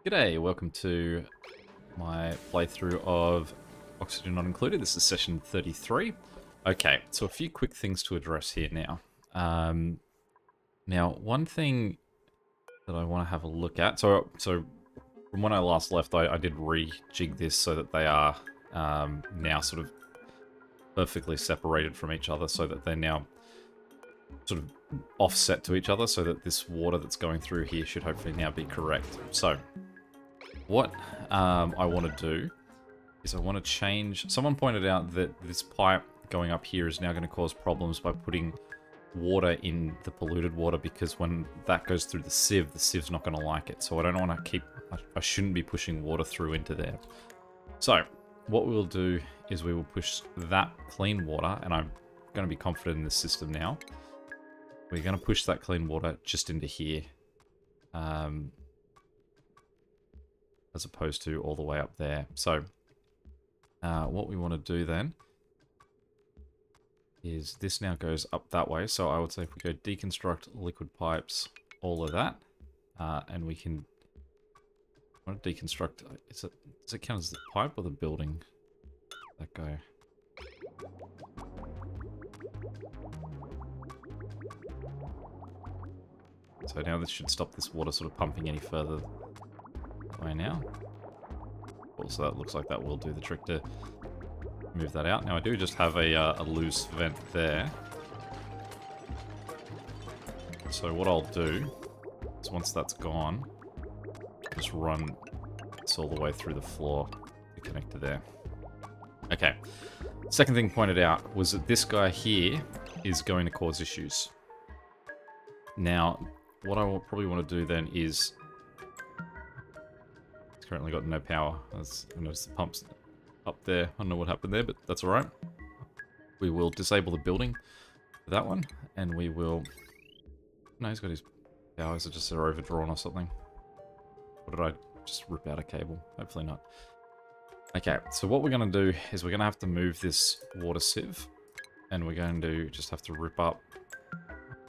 G'day, welcome to my playthrough of Oxygen Not Included. This is session 33. Okay, so a few quick things to address here now. Now, one thing that I want to have a look at, so from when I last left, I did rejig this so that they are now sort of perfectly separated from each other, so that they're now sort of offset to each other, so that this water that's going through here should hopefully now be correct. So what I want to do is I want to change... Someone pointed out that this pipe going up here is now going to cause problems by putting water in the polluted water, because when that goes through the siev's not going to like it. So I don't want to keep... I shouldn't be pushing water through into there. So what we'll do is we will push that clean water, and I'm going to be confident in this system now. We're going to push that clean water just into here. As opposed to all the way up there. So, what we want to do then is this now goes up that way. So I would say if we go deconstruct liquid pipes, all of that, and we can... I want to deconstruct... does it count as the pipe or the building? That guy. So now this should stop this water sort of pumping any further way now. Also, that looks like that will do the trick to move that out. Now I do just have a loose vent there. So what I'll do is once that's gone, just run this all the way through the floor to connect to there. Okay. Second thing pointed out was that this guy here is going to cause issues. Now, what I will probably want to do then is... It's currently got no power. I noticed the pump's up there. I don't know what happened there, but that's alright. We will disable the building for that one, and we will... No, he's got his powers, just are overdrawn or something. Or did I just rip out a cable? Hopefully not. Okay, so what we're going to do is we're going to have to move this water sieve, and we're going to just have to rip up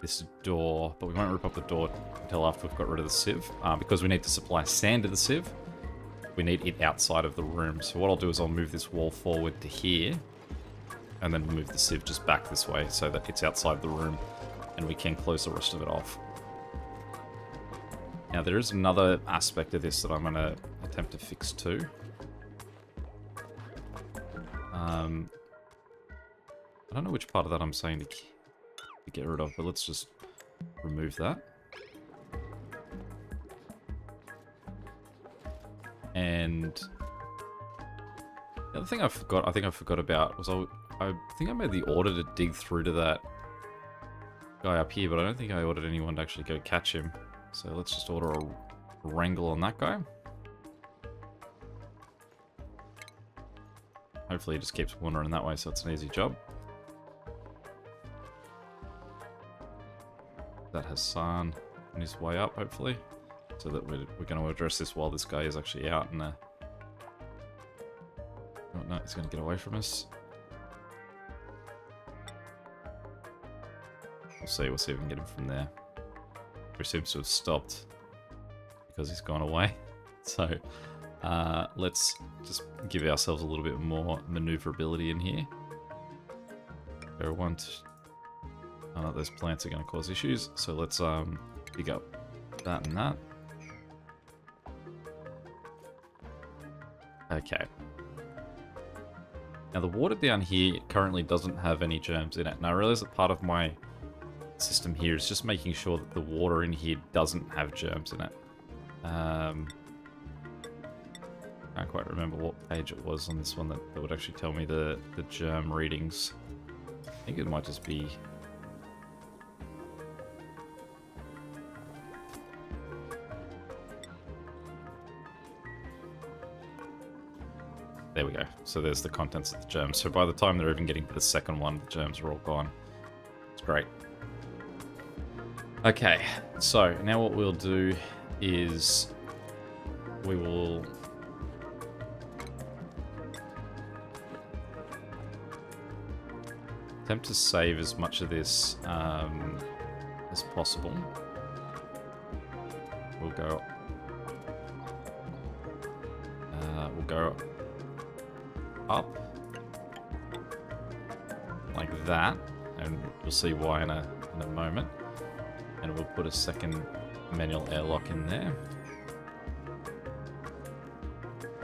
this door, but we won't rip up the door until after we've got rid of the sieve, because we need to supply sand to the sieve. We need it outside of the room. So what I'll do is I'll move this wall forward to here, and then move the sieve just back this way so that it's outside the room, and we can close the rest of it off. Now there is another aspect of this that I'm going to attempt to fix too. I don't know which part of that I'm saying to get rid of, but let's just remove that. And the other thing I think I forgot about was I think I made the order to dig through to that guy up here, but I don't think I ordered anyone to actually go catch him. So let's just order a wrangle on that guy. Hopefully he just keeps wandering that way, so it's an easy job. That Hassan on his way up, hopefully. So that we're going to address this while this guy is actually out and... Oh, no, he's going to get away from us. We'll see if we can get him from there. He seems to have stopped because he's gone away. So let's just give ourselves a little bit more maneuverability in here. Go one, those plants are going to cause issues, so let's dig up that and that. Okay. Now the water down here currently doesn't have any germs in it. And I realize that part of my system here is just making sure that the water in here doesn't have germs in it. I can't quite remember what page it was on this one that would actually tell me the germ readings. I think it might just be... There we go. So there's the contents of the germs. So by the time they're even getting to the second one, the germs are all gone. It's great. Okay, so now what we'll do is we will attempt to save as much of this as possible. We'll go go up like that, and you'll see why in a moment. And we'll put a second manual airlock in there.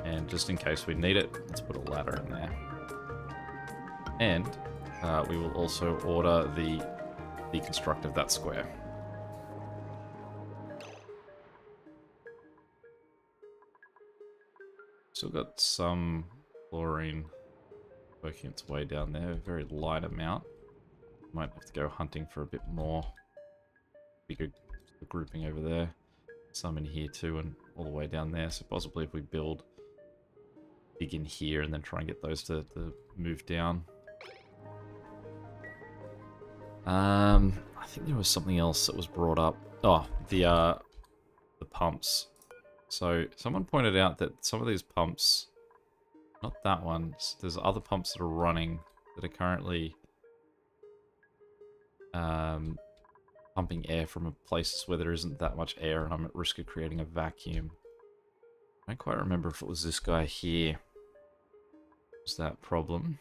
And just in case we need it, let's put a ladder in there. And we will also order the deconstruct of that square. Still got some chlorine working its way down there, a very light amount. Might have to go hunting for a bit more. Bigger grouping over there. Some in here too, and all the way down there. So possibly if we dig in here and then try and get those to move down. I think there was something else that was brought up. Oh, the pumps. So someone pointed out that some of these pumps, not that one, there's other pumps that are running that are currently pumping air from places where there isn't that much air, and I'm at risk of creating a vacuum. I don't quite remember if it was this guy here. Was that problem?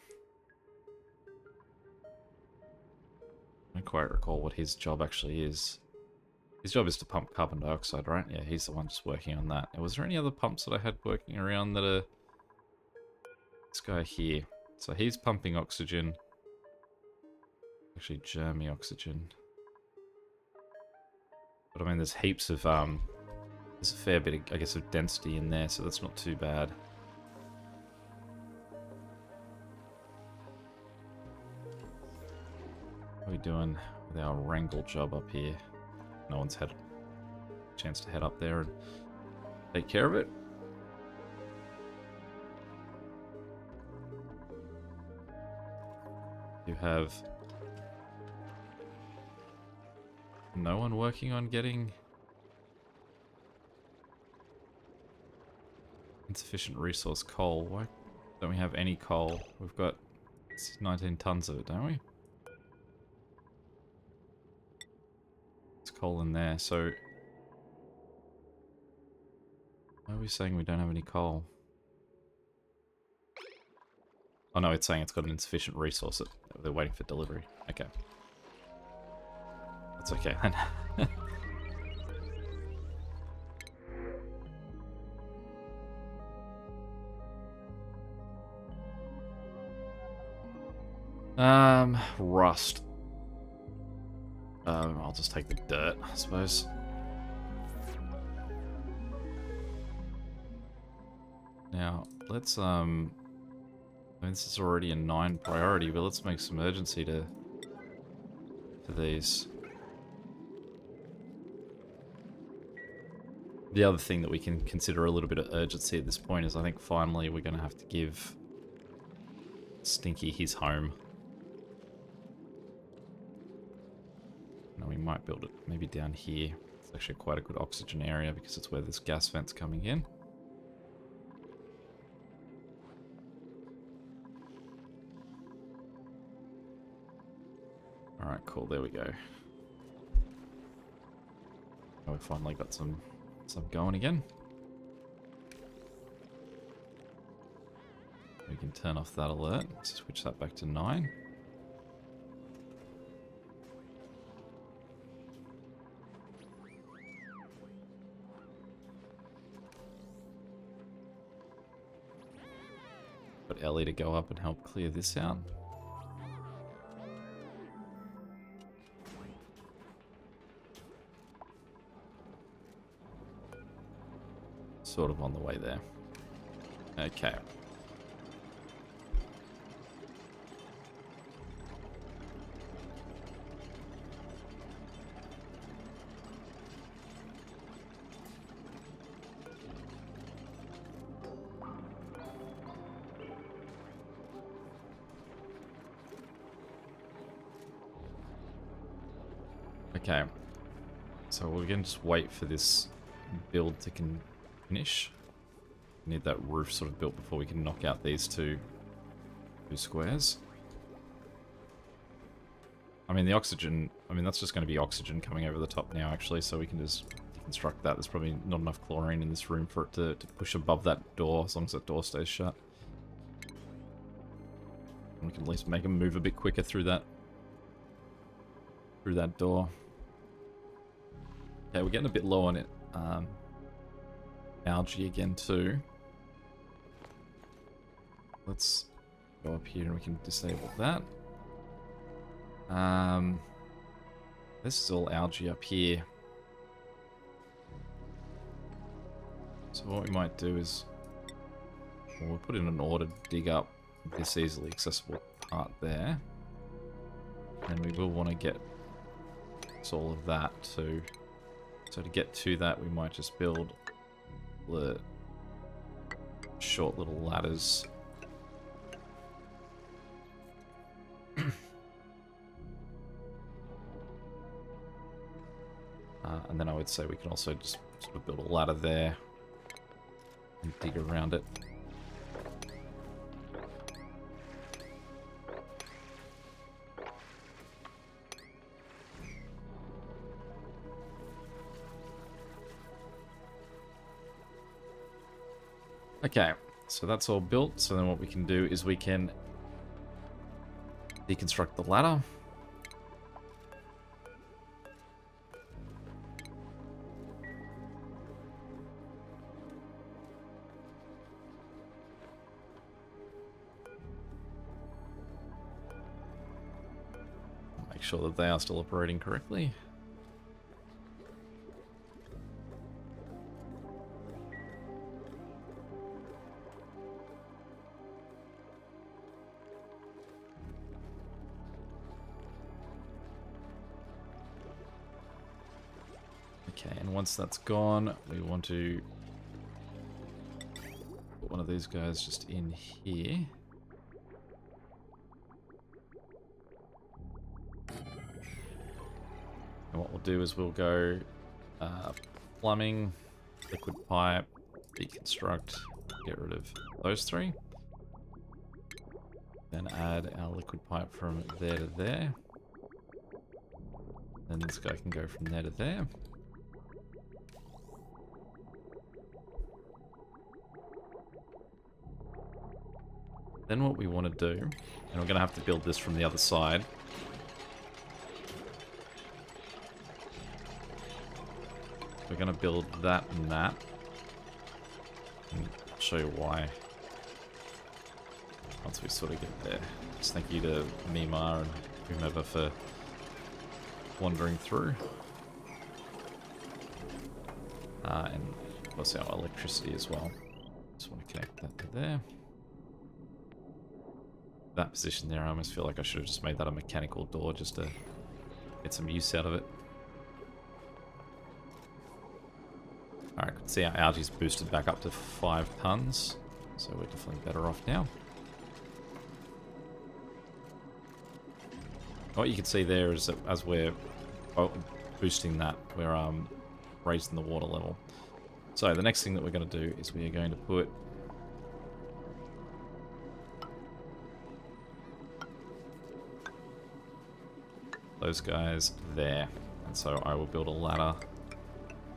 I don't quite recall what his job actually is. His job is to pump carbon dioxide, right? Yeah, he's the one just working on that. Was there any other pumps that I had working around that are... This guy here. So he's pumping oxygen. Actually, germy oxygen. But I mean, there's heaps of, there's a fair bit, of, I guess, of density in there, so that's not too bad. How are we doing with our wrangle job up here? No one's had a chance to head up there and take care of it. You have no one working on getting insufficient resource coal. Why don't we have any coal? We've got 19 tons of it, don't we? It's coal in there, so why are we saying we don't have any coal? Oh no, it's saying it's got an insufficient resource that they're waiting for delivery. Okay. That's okay then. Rust. I'll just take the dirt, I suppose. Now, let's, I mean, this is already a 9 priority, but let's make some urgency to these. The other thing that we can consider a little bit of urgency at this point is I think finally we're going to have to give Stinky his home. Now we might build it maybe down here. It's actually quite a good oxygen area because it's where this gas vent's coming in. Alright, cool, there we go. Oh, we finally got some going again. We can turn off that alert. Let's switch that back to 9. Got Ellie to go up and help clear this out. Sort of on the way there. Okay. Okay. So we're going to just wait for this build to finish. We need that roof sort of built before we can knock out these two squares. I mean, the oxygen, I mean, that's just going to be oxygen coming over the top now, actually, so we can just deconstruct that. There's probably not enough chlorine in this room for it to push above that door, as long as that door stays shut. And we can at least make them move a bit quicker through that door. Okay, we're getting a bit low on it. Algae again too. Let's go up here and we can disable that. This is all algae up here. So what we might do is, well, we'll put in an order to dig up this easily accessible part there. And we will want to get all of that too. So to get to that, we might just build the short little ladders. And then I would say we can also just sort of build a ladder there and dig around it. Okay, so that's all built. So then what we can do is we can deconstruct the ladder. Make sure that they are still operating correctly. Okay, and once that's gone, we want to put one of these guys just in here. And what we'll do is we'll go plumbing, liquid pipe, deconstruct, get rid of those three. Then add our liquid pipe from there to there. Then this guy can go from there to there. Then what we want to do, and we're going to have to build this from the other side. We're going to build that and that. And I'll show you why once we sort of get there. Just thank you to Mima and whomever for wandering through. And of course our electricity as well. Just want to connect that to there. That position there, I almost feel like I should have just made that a mechanical door just to get some use out of it. Alright, see our algae's boosted back up to 5 tons, so we're definitely better off now. What you can see there is that as we're boosting that, we're raising the water level. So the next thing that we're going to do is we are going to put those guys there. And so I will build a ladder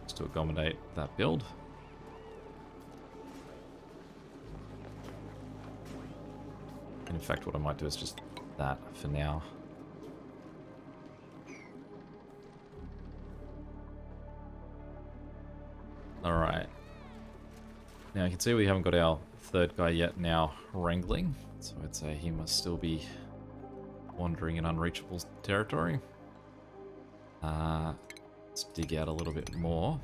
just to accommodate that build. And in fact, what I might do is just that for now. Alright. Now you can see we haven't got our third guy yet now wrangling. So I'd say he must still be wandering in unreachable territory. Let's dig out a little bit more.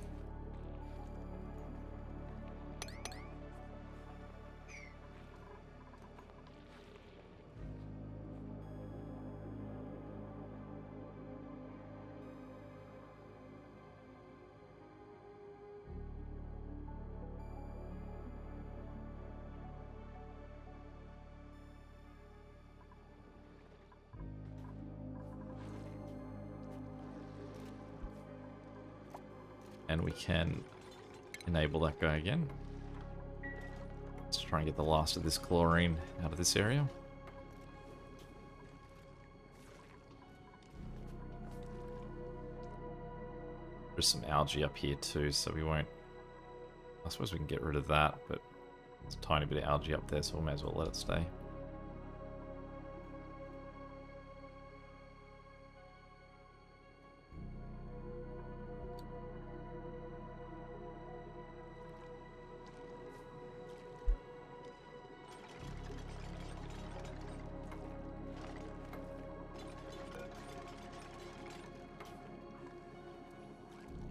And we can enable that guy again. Let's try and get the last of this chlorine out of this area. There's some algae up here too, so we won't... I suppose we can get rid of that, but there's a tiny bit of algae up there, so we may as well let it stay.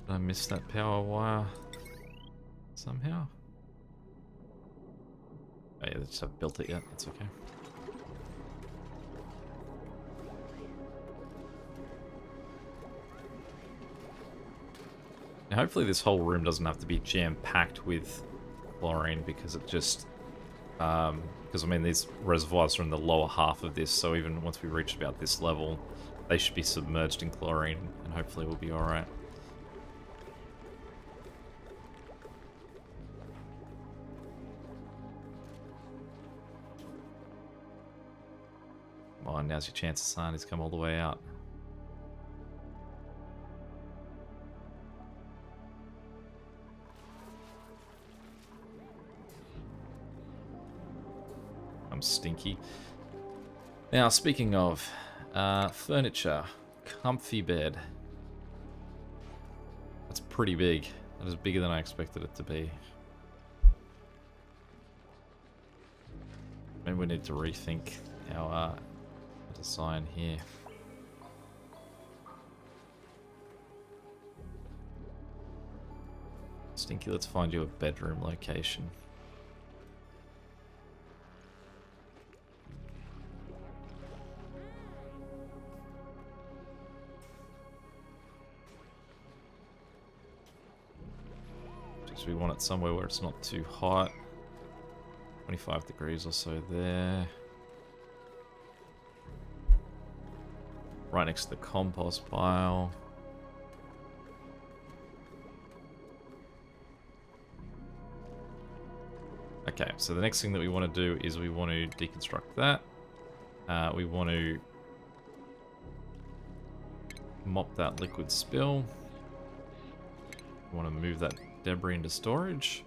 Did I miss that power wire somehow? Oh yeah, they just haven't built it yet, that's okay. Now hopefully this whole room doesn't have to be jam-packed with chlorine, because it just... because I mean these reservoirs are in the lower half of this, so even once we reach about this level, they should be submerged in chlorine, and hopefully we'll be alright. Come on, now's your chance, son. He's come all the way out. I'm Stinky. Now, speaking of furniture, comfy bed. That's pretty big. That is bigger than I expected it to be. Maybe we need to rethink our design here. Stinky, let's find you a bedroom location. Just we want it somewhere where it's not too hot. 25 degrees or so there. Right next to the compost pile. Okay, so the next thing that we want to do is we want to deconstruct that. We want to mop that liquid spill. We want to move that debris into storage.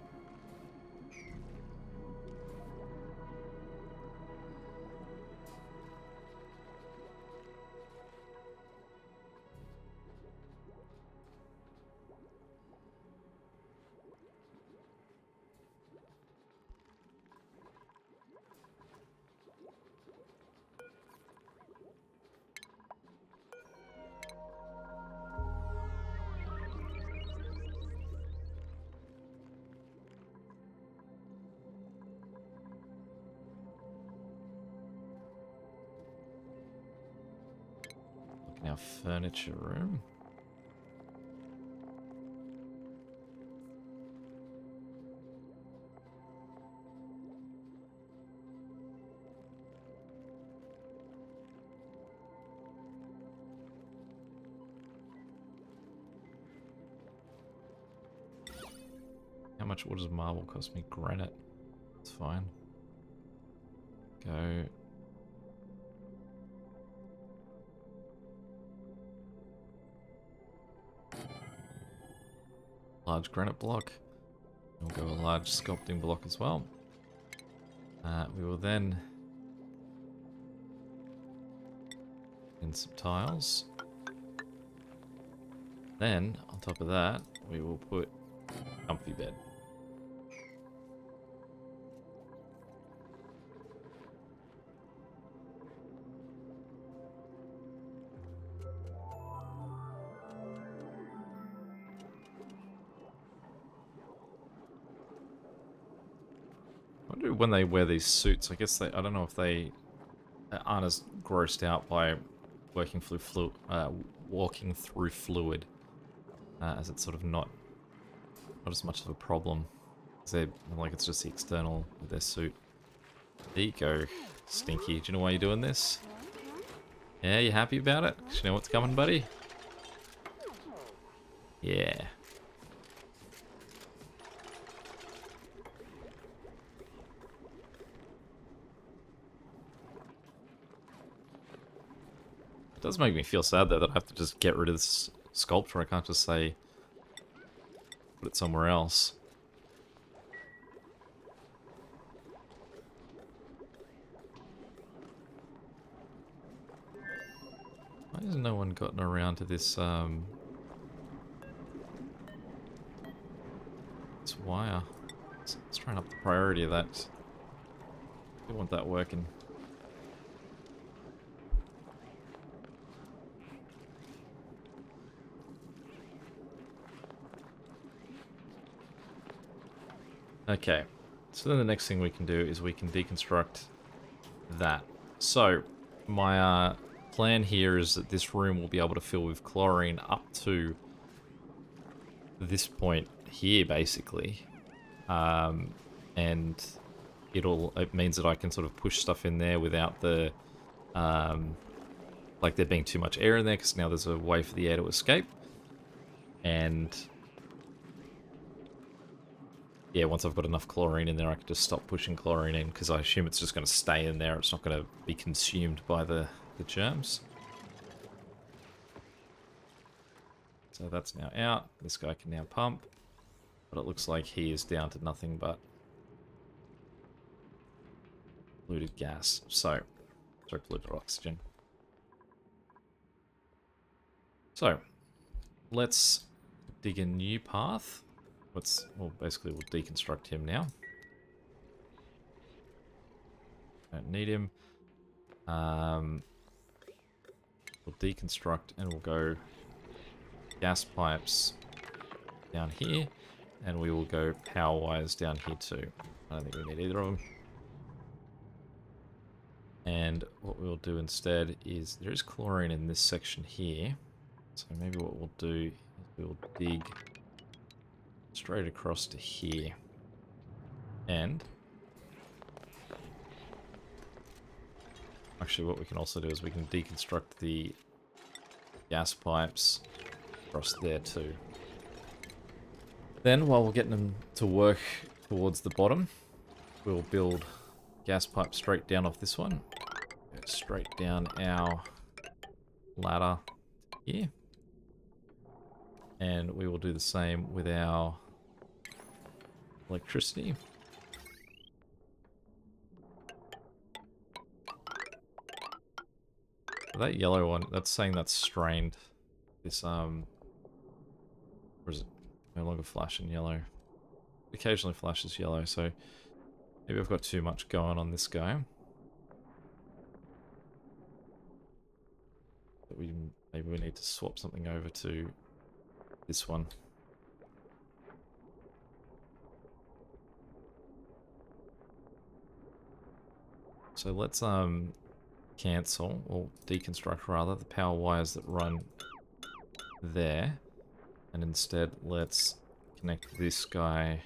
Our furniture room. How much? What does marble cost me? Granite. It's fine. Go. Large granite block. We'll go a large sculpting block as well. We will then in some tiles. Then on top of that, we will put comfy bed. I wonder when they wear these suits, I guess I don't know if they aren't as grossed out by walking through fluid, as it's sort of not as much of a problem. Like it's just the external of their suit. There you go, Stinky. Do you know why you're doing this? Yeah, you happy about it? 'Cause you know what's coming, buddy? Yeah. It does make me feel sad though that I have to just get rid of this sculpture. I can't just say, it somewhere else. Why has no one gotten around to this, this wire? Let's try and up the priority of that. I want that working. Okay, so then the next thing we can do is we can deconstruct that. So, my plan here is that this room will be able to fill with chlorine up to this point here, basically. And it means that I can sort of push stuff in there without the, like there being too much air in there, because now there's a way for the air to escape. And yeah, once I've got enough chlorine in there, I can just stop pushing chlorine in, because I assume it's just going to stay in there. It's not going to be consumed by the germs. So that's now out. This guy can now pump. But it looks like he is down to nothing but polluted gas. Sorry, polluted oxygen. So, let's dig a new path. Well, basically we'll deconstruct him now. Don't need him. We'll deconstruct and we'll go gas pipes down here, and we will go power wires down here too. I don't think we need either of them. And what we'll do instead is, there is chlorine in this section here, so maybe what we'll do is we'll dig straight across to here. And actually what we can also do is we can deconstruct the gas pipes across there too. Then while we're getting them to work towards the bottom, we'll build gas pipe straight down off this one. Go straight down our ladder here. And we will do the same with our electricity. That yellow one, that's saying that's strained. This, or is it no longer flashing yellow? It occasionally flashes yellow, so maybe I've got too much going on this guy. But maybe we need to swap something over to this one. So let's cancel, or deconstruct rather, the power wires that run there. And instead let's connect this guy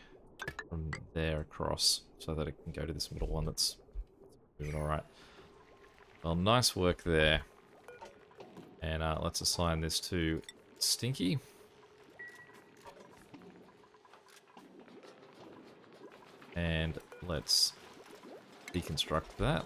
from there across so that it can go to this middle one that's moving alright. Well, nice work there. And let's assign this to Stinky. And let's deconstruct that.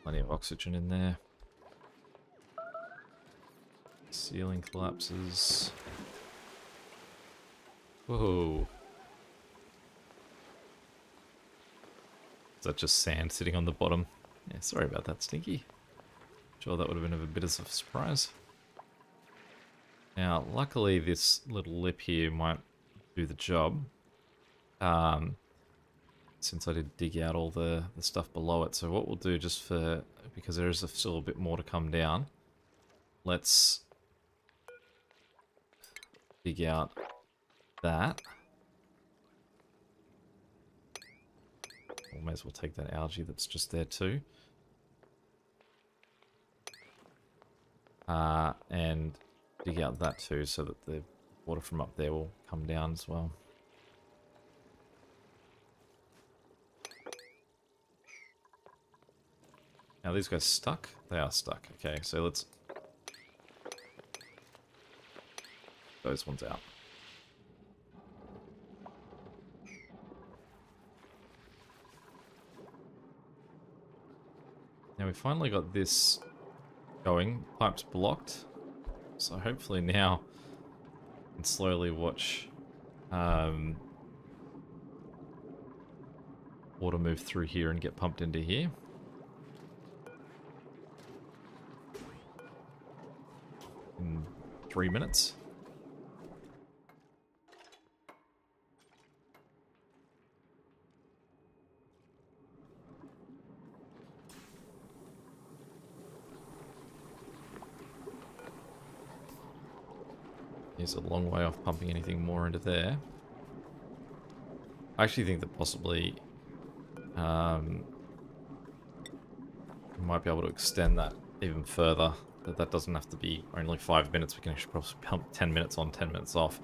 Plenty of oxygen in there. Ceiling collapses. Whoa. Is that just sand sitting on the bottom? Yeah, sorry about that, Stinky. Sure, that would have been a bit of a surprise. Now, luckily this little lip here might do the job. Since I did dig out all the stuff below it. So what we'll do, just for, because there is still a bit more to come down, let's dig out that. We may as well take that algae that's just there too. And dig out that too, so that the water from up there will come down as well. Now these guys stuck? They are stuck. Okay, so let's... those ones out. Now we finally got this going. Pipe's blocked. So hopefully now I can slowly watch water move through here and get pumped into here. In 3 minutes. He's a long way off pumping anything more into there. I actually think that possibly we might be able to extend that even further. That doesn't have to be only 5 minutes. We can actually probably pump 10 minutes on, 10 minutes off.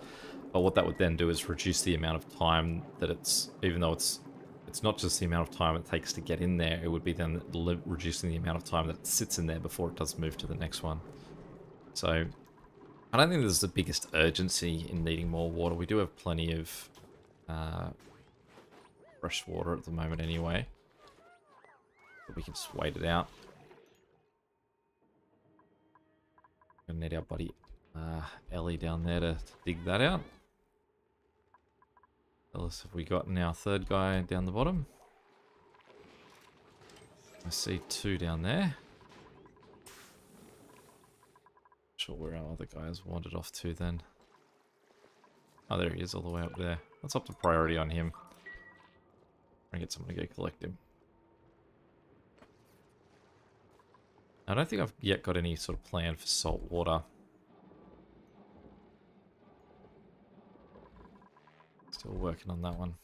But what that would then do is reduce the amount of time that it's, even though it's not just the amount of time it takes to get in there, it would be then reducing the amount of time that it sits in there before it does move to the next one. So I don't think there's the biggest urgency in needing more water. We do have plenty of fresh water at the moment anyway. But we can just wait it out. Gonna need our buddy Ellie down there to dig that out. What else have we got now? Third guy down the bottom. I see 2 down there. Sure where our other guy has wandered off to then. Oh, there he is, all the way up there. Let's up the priority on him. Try and get someone to go collect him. I don't think I've yet got any sort of plan for salt water. Still working on that one.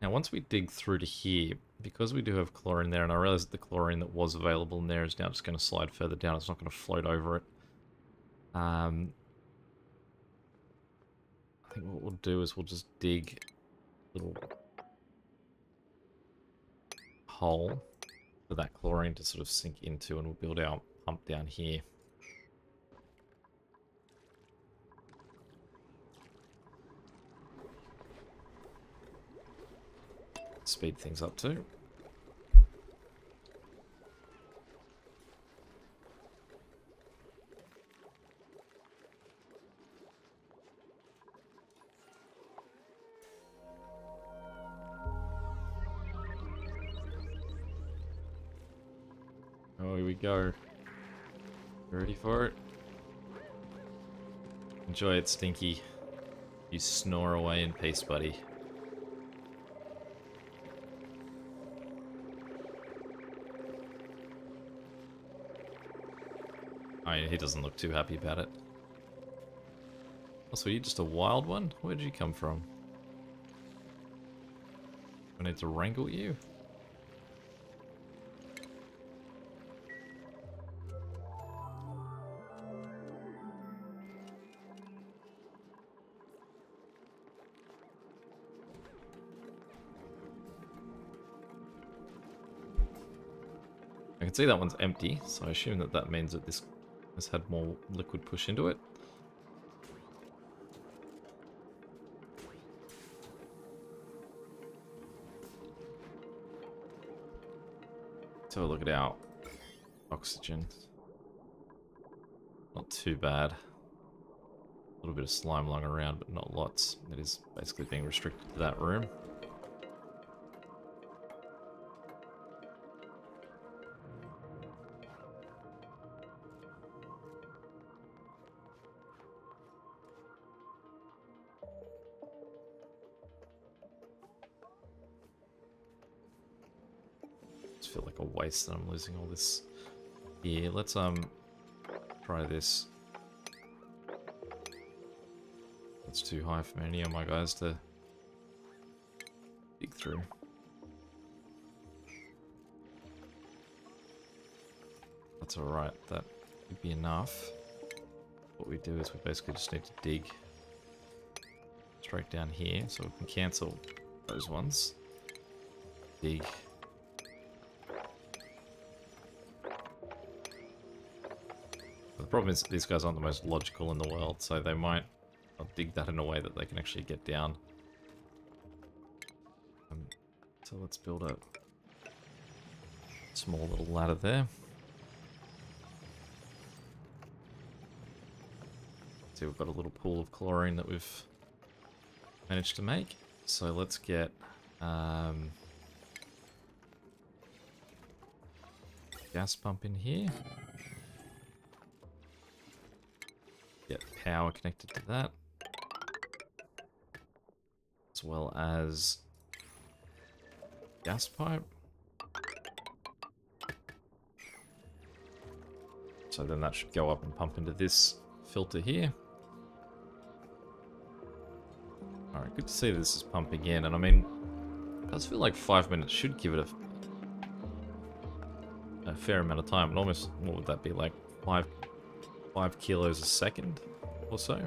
Now, once we dig through to here, because we do have chlorine there, and I realize that the chlorine that was available in there is now just going to slide further down. It's not going to float over it. I think what we'll do is we'll just dig a little hole for that chlorine to sort of sink into, and we'll build our pump down here. Speed things up too. Oh, here we go. You ready for it? Enjoy it, Stinky. You snore away in peace, buddy. He doesn't look too happy about it. Also, are you just a wild one? Where did you come from? I need to wrangle you? I can see that one's empty, so I assume that that means that this has had more liquid push into it. So look at our oxygen. Not too bad. A little bit of slime lying around, but not lots. It is basically being restricted to that room. Feel like a waste that I'm losing all this here. Let's try this. It's too high for any of my guys to dig through. That's alright, that would be enough. What we do is we basically just need to dig straight down here, so we can cancel those ones. Dig. The problem is these guys aren't the most logical in the world, so they might not dig that in a way that they can actually get down. So let's build a small little ladder there. See, we've got a little pool of chlorine that we've managed to make. So let's get gas pump in here. Get power connected to that. As well as gas pipe. So then that should go up and pump into this filter here. Alright, good to see this is pumping in, and I mean, it does feel like 5 minutes should give it a fair amount of time. And almost, what would that be, like 5 kilos a second or so?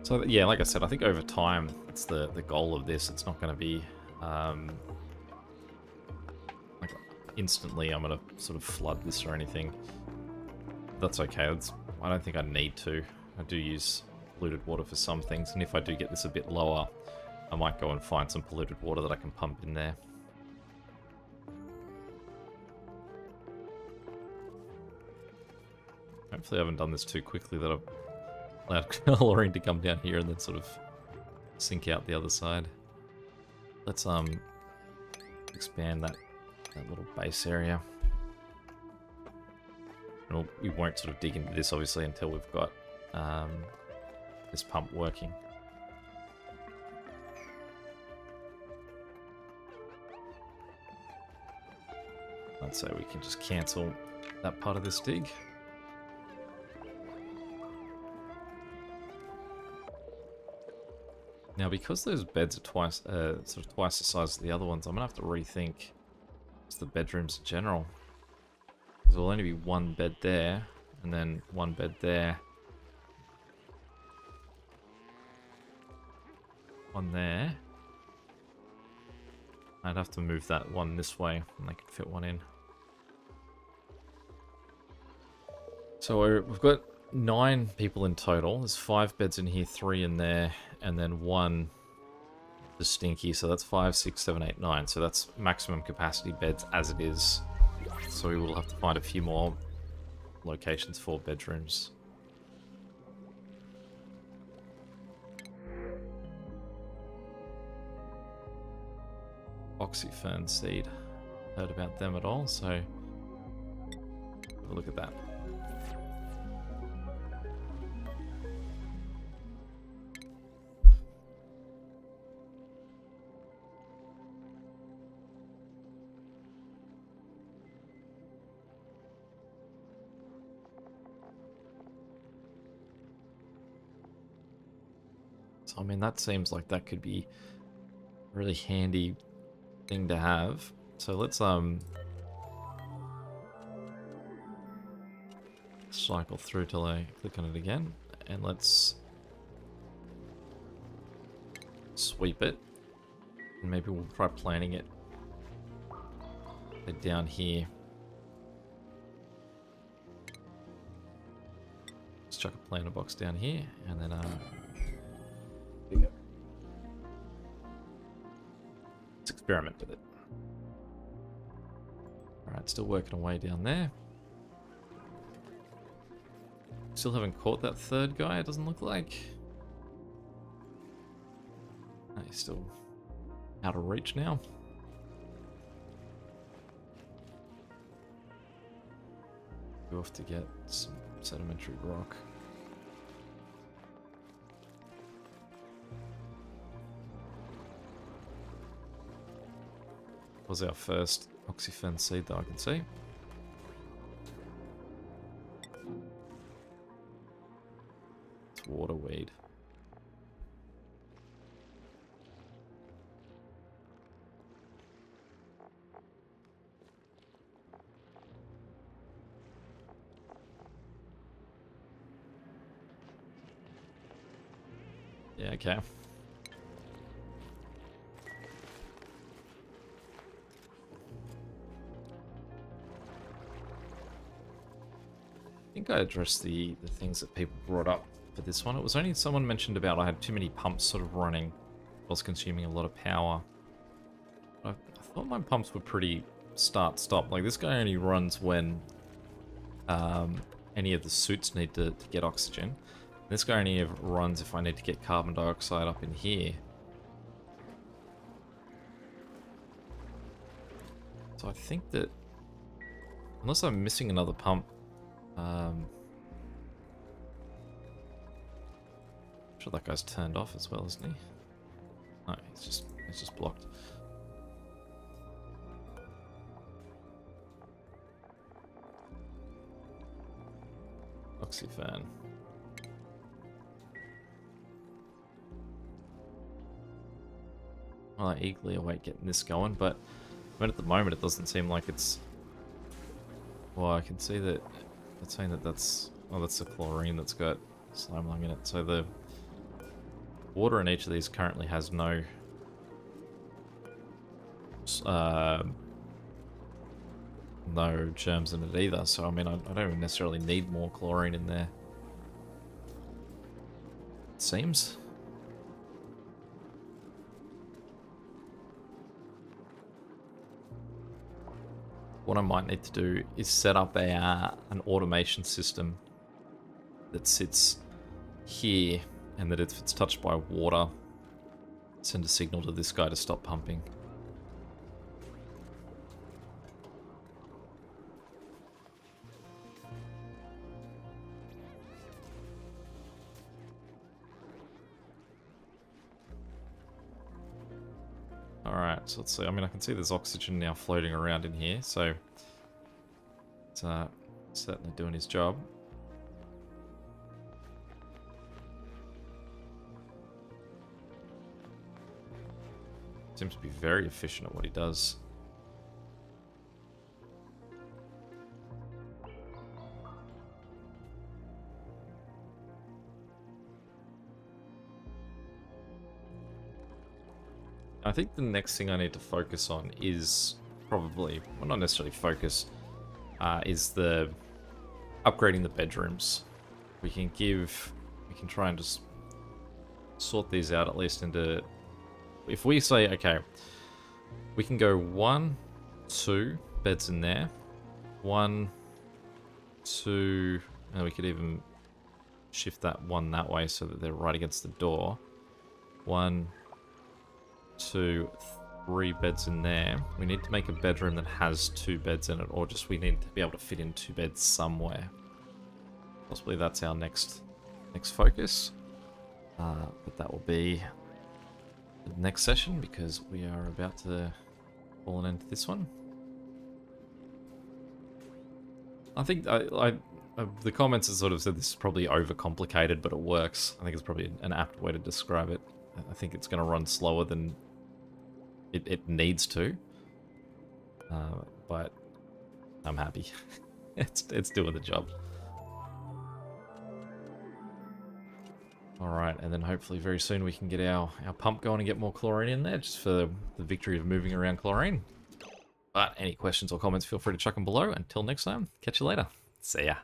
So yeah, like I said, I think over time, it's the goal of this. It's not going to be like instantly I'm going to sort of flood this or anything. That's okay. I don't think I need to. I do use polluted water for some things, and if I do get this a bit lower, I might go and find some polluted water that I can pump in there. Hopefully I haven't done this too quickly that I've allowed chlorine to come down here and then sort of sink out the other side. Let's expand that little base area. And we won't sort of dig into this obviously until we've got this pump working. I'd say we can just cancel that part of this dig. Now, because those beds are sort of twice the size of the other ones, I'm gonna have to rethink just the bedrooms in general. Because there'll only be one bed there, and then one bed there, one there. I'd have to move that one this way, and I could fit one in. So we've got 9 people in total. There's 5 beds in here, 3 in there, and then 1 for Stinky. So that's 5, 6, 7, 8, 9. So that's maximum capacity beds as it is. So we will have to find a few more locations for bedrooms. Oxyfern seed. Heard about them at all, so have a look at that. So, I mean, that seems like that could be a really handy thing to have. So let's cycle through till I click on it again, and let's sweep it, and maybe we'll try planting it down here. Let's chuck a planter box down here, and then let's experiment with it. Alright, still working away down there. Still haven't caught that third guy, it doesn't look like. No, he's still out of reach now. Go off to get some sedimentary rock. Was our first oxyfen seed that I can see. It's waterweed. Yeah, okay. think I addressed the things that people brought up for this one. It was only someone mentioned about I had too many pumps sort of running. I was consuming a lot of power. I thought my pumps were pretty start-stop. Like, this guy only runs when any of the suits need to get oxygen. This guy only ever runs if I need to get carbon dioxide up in here. So I think that, unless I'm missing another pump, I'm sure that guy's turned off as well, isn't he? No, he's just blocked. Oxyfan. Well, I eagerly await getting this going, but at the moment it doesn't seem like it's... Well, I can see that it's saying that that's... Oh, that's the chlorine that's got slime lung in it. So the water in each of these currently has no... no germs in it either. So, I mean, I don't even necessarily need more chlorine in there. It seems. What I might need to do is set up an automation system that sits here, and that if it's touched by water, send a signal to this guy to stop pumping. Alright, so let's see. I mean, I can see there's oxygen now floating around in here, so it's certainly doing his job. Seems to be very efficient at what he does. I think the next thing I need to focus on is probably, well, not necessarily focus, is the upgrading the bedrooms. We can try and just sort these out at least into, if we say, okay, we can go 1, 2 beds in there, 1, 2, and we could even shift that one that way so that they're right against the door. 1, 2, 3 beds in there. We need to make a bedroom that has 2 beds in it, or just we need to be able to fit in 2 beds somewhere. Possibly that's our next focus. But that will be the next session, because we are about to call an end to this one. I think the comments have sort of said this is probably overcomplicated, but it works. I think it's probably an apt way to describe it. I think it's going to run slower than it needs to, but I'm happy. it's doing the job. Alright, and then hopefully very soon we can get our pump going and get more chlorine in there, just for the victory of moving around chlorine. But any questions or comments, feel free to chuck them below. Until next time, catch you later. See ya.